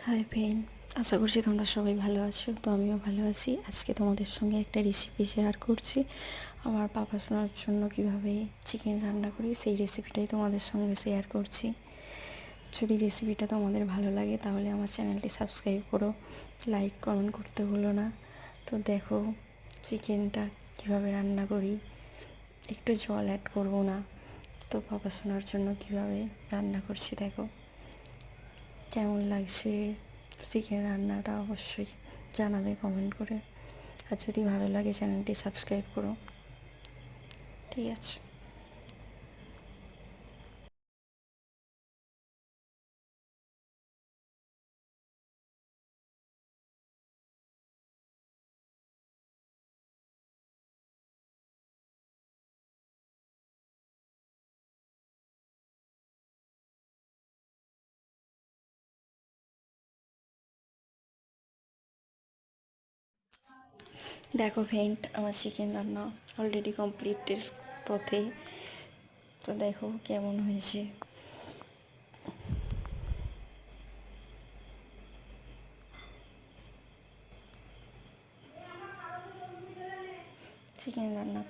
Hi friend, আশা করছি তোমরা সবাই ভালো আছো। তো আমিও ভালো আছি। আজকে তোমাদের সঙ্গে একটা রেসিপি শেয়ার করছি। আমার পাপা শোনার জন্য কীভাবে চিকেন রান্না করি সেই রেসিপিটাই তোমাদের সঙ্গে শেয়ার করছি। যদি রেসিপিটা তোমাদের ভালো লাগে তাহলে আমার চ্যানেলটি সাবস্ক্রাইব করো, লাইক কমেন্ট করতে ভুলো না। তো দেখো চিকেনটা কীভাবে রান্না করি, একটু জল অ্যাড করবো না। তো পাপা শোনার জন্য কীভাবে রান্না করছি দেখো। কেমন লাগছে চিকেন রান্নাটা অবশ্যই জানাবে কমেন্ট করে। আর যদি ভালো লাগে চ্যানেলটি সাবস্ক্রাইব করো। ঠিক আছে। দেখো ফ্রেন্ড, আমার চিকেন রান্না অলরেডি কমপ্লিটের পথে। তো দেখো কেমন হয়েছে। চিকেন রান্না